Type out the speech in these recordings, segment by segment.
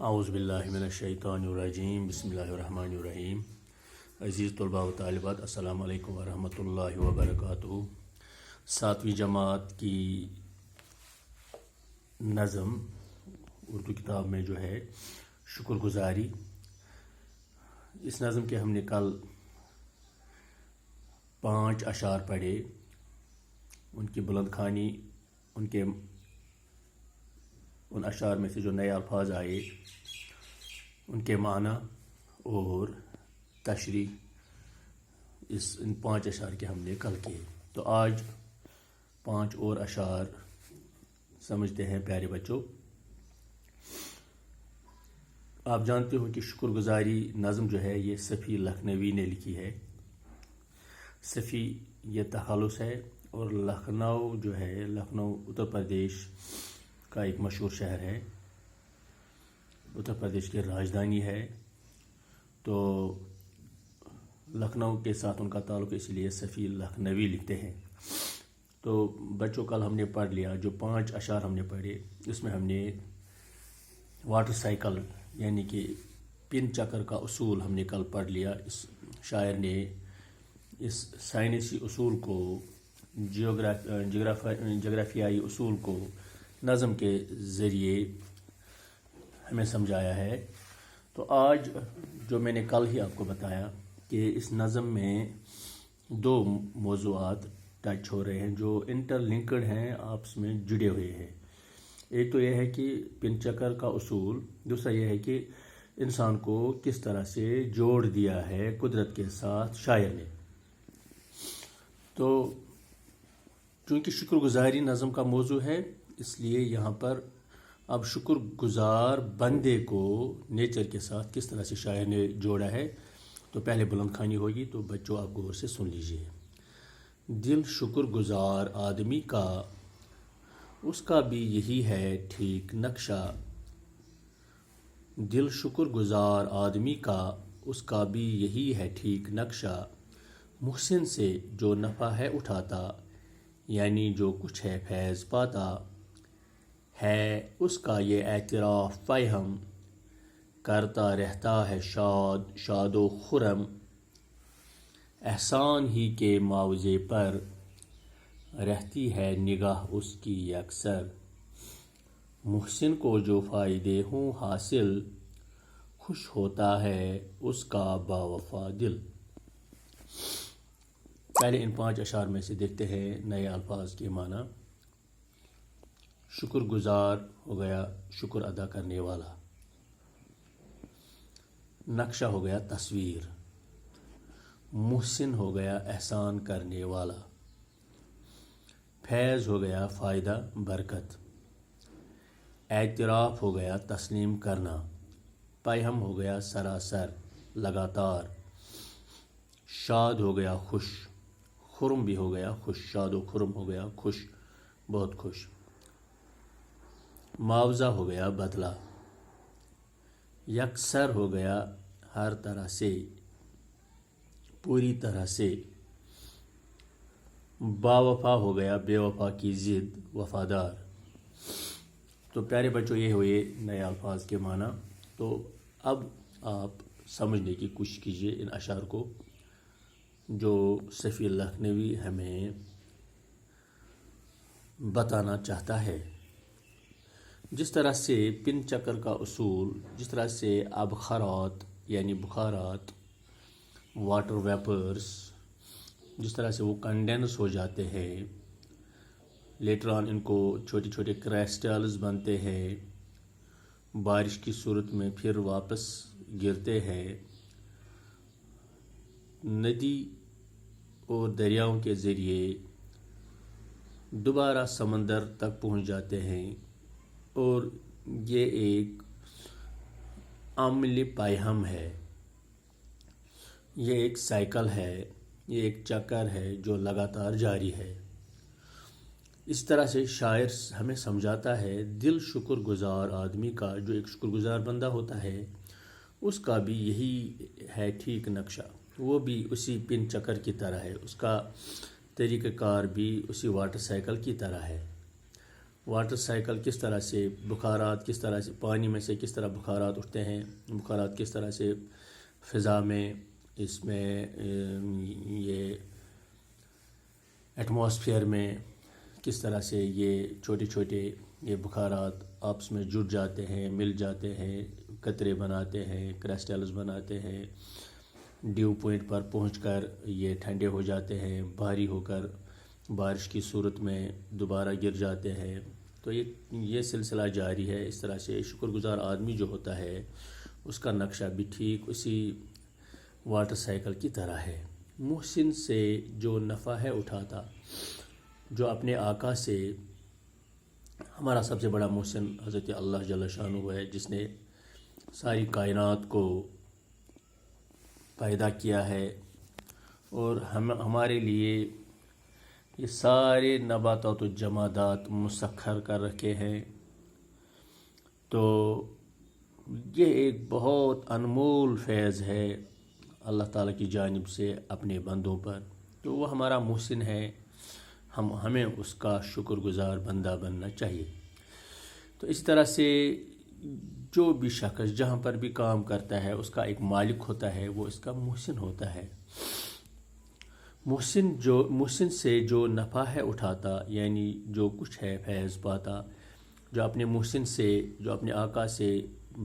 اعوذ باللہ من الشیطان الرجیم بسم اللہ الرحمن الرحیم عزیز طلباء و طالبات السلام علیکم ورحمۃ اللہ وبرکاتہ۔ 7ویں جماعت کی نظم اردو کتاب میں جو ہے شکر گزاری، اس نظم کے ہم نے کل 5 اشعار پڑھے، ان کی بلند خوانی، ان اشعار میں سے جو نئے الفاظ آئے ان کے معنی اور تشریح، ان 5 اشعار کے ہم نے کل کیے۔ تو آج 5 اور اشعار سمجھتے ہیں پیارے بچوں۔ آپ جانتے ہو کہ شکر گزاری نظم جو ہے یہ صفی لکھنوی نے لکھی ہے۔ صفی یہ تخلص ہے، اور لکھنؤ جو ہے، لکھنؤ اتر پردیش کا ایک مشہور شہر ہے، اتر پردیش کی راجدھانی ہے، تو لکھنؤ کے ساتھ ان کا تعلق اس لیے صفی لکھنوی لکھتے ہیں۔ تو بچوں کل ہم نے پڑھ لیا، جو 5 اشعار ہم نے پڑھے اس میں ہم نے واٹر سائیکل یعنی کہ پن چکر کا اصول ہم نے کل پڑھ لیا۔ اس شاعر نے اس سائنسی اصول کو، جغرافیائی اصول کو نظم کے ذریعے ہمیں سمجھایا ہے۔ تو آج جو میں نے کل ہی آپ کو بتایا کہ اس نظم میں 2 موضوعات ٹچ ہو رہے ہیں جو انٹر لنکڈ ہیں، آپس میں جڑے ہوئے ہیں۔ ایک تو یہ ہے کہ پن چکر کا اصول، دوسرا یہ ہے کہ انسان کو کس طرح سے جوڑ دیا ہے قدرت کے ساتھ شاعر نے۔ تو چونکہ شکر گزاری نظم کا موضوع ہے، اس لیے یہاں پر اب شکر گزار بندے کو نیچر کے ساتھ کس طرح سے شاعر نے جوڑا ہے۔ تو پہلے بلند خوانی ہوگی، تو بچوں آپ غور سے سن لیجئے۔ دل شکر گزار آدمی کا، اس کا بھی یہی ہے ٹھیک نقشہ۔ دل شکر گزار آدمی کا، اس کا بھی یہی ہے ٹھیک نقشہ۔ محسن سے جو نفع ہے اٹھاتا، یعنی جو کچھ ہے فیض پاتا، ہے اس کا یہ اعتراف فہم، کرتا رہتا ہے شاد شاد و خرم۔ احسان ہی کے معاوضے پر رہتی ہے نگاہ اس کی یکسر۔ محسن کو جو فائدے ہوں حاصل، خوش ہوتا ہے اس کا باوفا دل۔ پہلے ان 5 اشعار میں سے دیکھتے ہیں نئے الفاظ کے معنی۔ شکر گزار ہو گیا شکر ادا کرنے والا، نقشہ ہو گیا تصویر، محسن ہو گیا احسان کرنے والا، فیض ہو گیا فائدہ برکت، اعتراف ہو گیا تسلیم کرنا، پیہم ہو گیا سراسر لگاتار، شاد ہو گیا خوش، خرم بھی ہو گیا خوش، شاد و خرم ہو گیا خوش، بہت خوش، معاوضہ ہو گیا بدلہ، یکسر ہو گیا ہر طرح سے، پوری طرح سے، باوفا ہو گیا بے وفا کی ضد، وفادار۔ تو پیارے بچوں یہ ہوئے نئے الفاظ کے معنی۔ تو اب آپ سمجھنے کی کوشش کیجئے ان اشعار کو جو صفی لکھنوی ہمیں بتانا چاہتا ہے۔ جس طرح سے پن چکر کا اصول، جس طرح سے ابخارات یعنی بخارات، واٹر ویپرز، جس طرح سے وہ کنڈینس ہو جاتے ہیں، لیٹر آن ان کو چھوٹے چھوٹے کرسٹلز بنتے ہیں، بارش کی صورت میں پھر واپس گرتے ہیں، ندی اور دریاؤں کے ذریعے دوبارہ سمندر تک پہنچ جاتے ہیں، اور یہ ایک عمل پیہم ہے، یہ ایک سائیکل ہے، یہ ایک چکر ہے جو لگاتار جاری ہے۔ اس طرح سے شاعر ہمیں سمجھاتا ہے دل شکر گزار آدمی کا، جو ایک شکر گزار بندہ ہوتا ہے اس کا بھی یہی ہے ٹھیک نقشہ، وہ بھی اسی پن چکر کی طرح ہے، اس کا طریقہ کار بھی اسی واٹر سائیکل کی طرح ہے۔ واٹر سائیکل کس طرح سے بخارات کس طرح سے پانی میں سے کس طرح بخارات اٹھتے ہیں، بخارات کس طرح سے فضا میں اس میں یہ ایٹماسفیئر میں کس طرح سے یہ چھوٹے چھوٹے یہ بخارات آپس میں جڑ جاتے ہیں، مل جاتے ہیں، قطرے بناتے ہیں، کرسٹلز بناتے ہیں، ڈیو پوائنٹ پر پہنچ کر یہ ٹھنڈے ہو جاتے ہیں، بھاری ہو کر بارش کی صورت میں دوبارہ گر جاتے ہیں۔ تو یہ سلسلہ جاری ہے۔ اس طرح سے شکر گزار آدمی جو ہوتا ہے اس کا نقشہ بھی ٹھیک اسی واٹر سائیکل کی طرح ہے۔ محسن سے جو نفع ہے اٹھاتا، جو اپنے آقا سے، ہمارا سب سے بڑا محسن حضرت اللہ جل شانہ ہے، جس نے ساری کائنات کو پیدا کیا ہے اور ہمارے لیے یہ سارے نباتات و جمادات مسخر کر رکھے ہیں۔ تو یہ ایک بہت انمول فیض ہے اللہ تعالیٰ کی جانب سے اپنے بندوں پر، تو وہ ہمارا محسن ہے، ہمیں اس کا شکر گزار بندہ بننا چاہیے۔ تو اس طرح سے جو بھی شخص جہاں پر بھی کام کرتا ہے اس کا ایک مالک ہوتا ہے، وہ اس کا محسن ہوتا ہے۔ محسن سے جو نفع ہے اٹھاتا، یعنی جو کچھ ہے فیض پاتا، جو اپنے محسن سے، جو اپنے آقا سے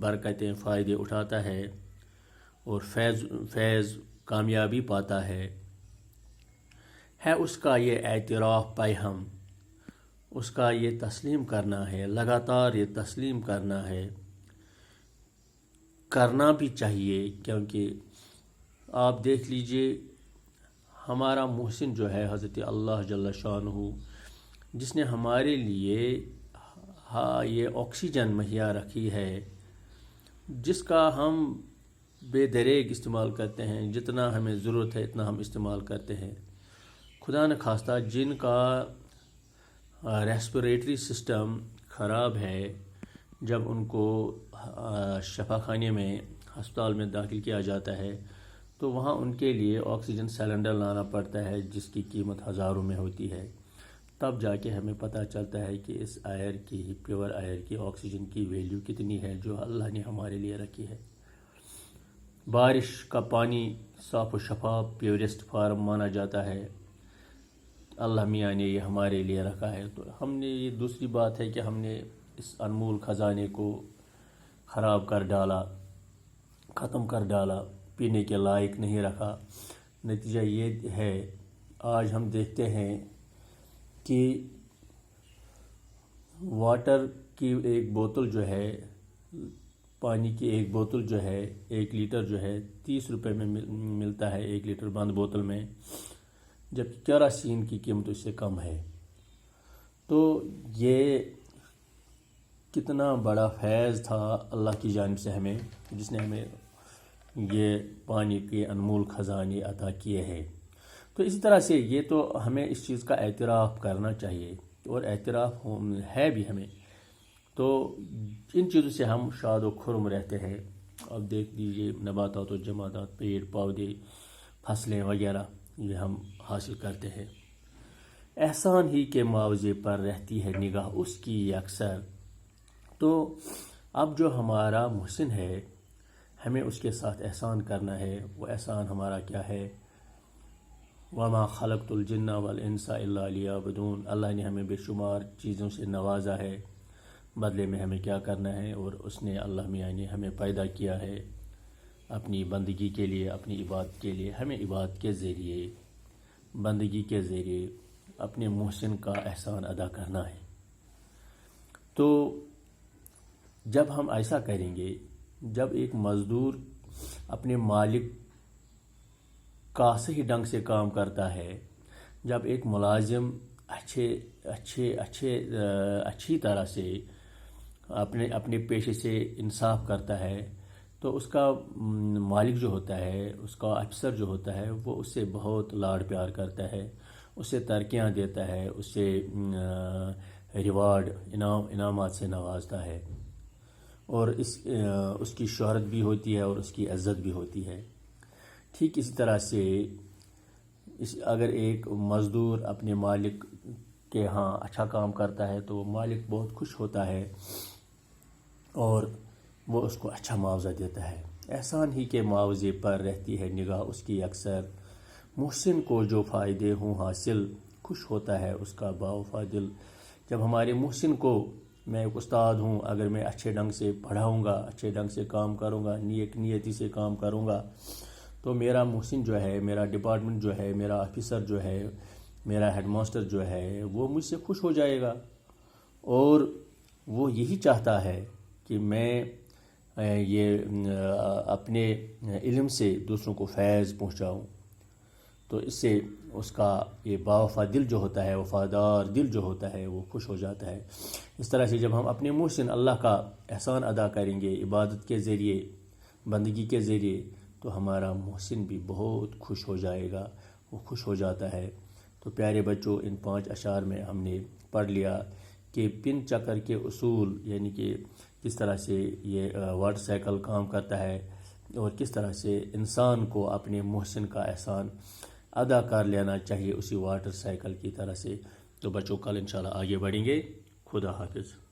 برکتیں فائدے اٹھاتا ہے اور فیض کامیابی پاتا ہے اس کا یہ اعتراف پیہم، اس کا یہ تسلیم کرنا ہے، لگاتار یہ تسلیم کرنا ہے، کرنا بھی چاہیے، کیونکہ آپ دیکھ لیجئے ہمارا محسن جو ہے حضرت اللہ جل شانہ، جس نے ہمارے لیے یہ آکسیجن مہیا رکھی ہے، جس کا ہم بے دریغ استعمال کرتے ہیں، جتنا ہمیں ضرورت ہے اتنا ہم استعمال کرتے ہیں۔ خدا نخواستہ جن کا ریسپریٹری سسٹم خراب ہے، جب ان کو شفا خانے میں، ہسپتال میں داخل کیا جاتا ہے تو وہاں ان کے لیے آکسیجن سلنڈر لانا پڑتا ہے، جس کی قیمت ہزاروں میں ہوتی ہے۔ تب جا کے ہمیں پتہ چلتا ہے کہ اس ایئر کی، پیور ایئر کی، آکسیجن کی ویلیو کتنی ہے جو اللہ نے ہمارے لیے رکھی ہے۔ بارش کا پانی صاف و شفاف پیورسٹ فارم مانا جاتا ہے، اللہ میاں نے یہ ہمارے لیے رکھا ہے۔ تو ہم نے، یہ دوسری بات ہے کہ ہم نے اس انمول خزانے کو خراب کر ڈالا، ختم کر ڈالا، پینے کے لائق نہیں رکھا۔ نتیجہ یہ ہے آج ہم دیکھتے ہیں کہ واٹر کی ایک بوتل جو ہے، پانی کی ایک بوتل جو ہے، 1 لیٹر جو ہے 30 روپے میں ملتا ہے، 1 لیٹر بند بوتل میں، جبکہ کیروسین کی قیمت اس سے کم ہے۔ تو یہ کتنا بڑا فیض تھا اللہ کی جانب سے ہمیں، جس نے ہمیں یہ پانی کے انمول خزانے عطا کیے ہیں۔ تو اسی طرح سے یہ تو ہمیں اس چیز کا اعتراف کرنا چاہیے، اور اعتراف ہے بھی ہمیں، تو ان چیزوں سے ہم شاد و خرم رہتے ہیں۔ اب دیکھ لیجیے نباتات و جمادات، پیڑ پودے، فصلیں وغیرہ، یہ ہم حاصل کرتے ہیں۔ احسان ہی کے معاوضے پر رہتی ہے نگاہ اس کی اکثر۔ تو اب جو ہمارا محسن ہے ہمیں اس کے ساتھ احسان کرنا ہے۔ وہ احسان ہمارا کیا ہے؟ وَمَا خَلَقْتُ الْجِنَّ وَالْإِنسَ إِلَّا لِيَعْبُدُونَ، اللہ نے ہمیں بے شمار چیزوں سے نوازا ہے، بدلے میں ہمیں کیا کرنا ہے؟ اور اس نے، اللہ میاں نے ہمیں پیدا کیا ہے اپنی بندگی کے لیے، اپنی عبادت کے لیے۔ ہمیں عبادت کے ذریعے، بندگی کے ذریعے اپنے محسن کا احسان ادا کرنا ہے۔ تو جب ہم ایسا کریں گے، جب ایک مزدور اپنے مالک کا صحیح ڈنگ سے کام کرتا ہے، جب ایک ملازم اچھی طرح سے اپنے پیشے سے انصاف کرتا ہے، تو اس کا مالک جو ہوتا ہے، اس کا افسر جو ہوتا ہے، وہ اس سے بہت لاڈ پیار کرتا ہے، اسے ترقیاں دیتا ہے، اسے ریوارڈ، انعامات سے نوازتا ہے، اور اس کی شہرت بھی ہوتی ہے اور اس کی عزت بھی ہوتی ہے۔ ٹھیک اسی طرح سے اگر ایک مزدور اپنے مالک کہ ہاں اچھا کام کرتا ہے تو مالک بہت خوش ہوتا ہے اور وہ اس کو اچھا معاوضہ دیتا ہے۔ احسان ہی کے معاوضے پر رہتی ہے نگاہ اس کی اکثر، محسن کو جو فائدے ہوں حاصل، خوش ہوتا ہے اس کا باوفا دل۔ جب ہمارے محسن کو، میں ایک استاد ہوں، اگر میں اچھے ڈھنگ سے پڑھاؤں گا، اچھے ڈھنگ سے کام کروں گا، نیک نیتی سے کام کروں گا، تو میرا محسن جو ہے، میرا ڈپارٹمنٹ جو ہے، میرا آفیسر جو ہے، میرا ہیڈ ماسٹر جو ہے، وہ مجھ سے خوش ہو جائے گا اور وہ یہی چاہتا ہے کہ میں اپنے علم سے دوسروں کو فیض پہنچاؤں۔ تو اس سے اس کا یہ باوفا دل جو ہوتا ہے، وفادار دل جو ہوتا ہے، وہ خوش ہو جاتا ہے۔ اس طرح سے جب ہم اپنے محسن اللہ کا احسان ادا کریں گے عبادت کے ذریعے، بندگی کے ذریعے، تو ہمارا محسن بھی بہت خوش ہو جائے گا، وہ خوش ہو جاتا ہے۔ تو پیارے بچوں، ان 5 اشعار میں ہم نے پڑھ لیا کہ پن چکر کے اصول، یعنی کہ کس طرح سے یہ واٹر سائیکل کام کرتا ہے اور کس طرح سے انسان کو اپنے محسن کا احسان ادا کر لینا چاہیے اسی واٹر سائیکل کی طرح سے۔ تو بچوں، کل انشاءاللہ آگے بڑھیں گے۔ خدا حافظ۔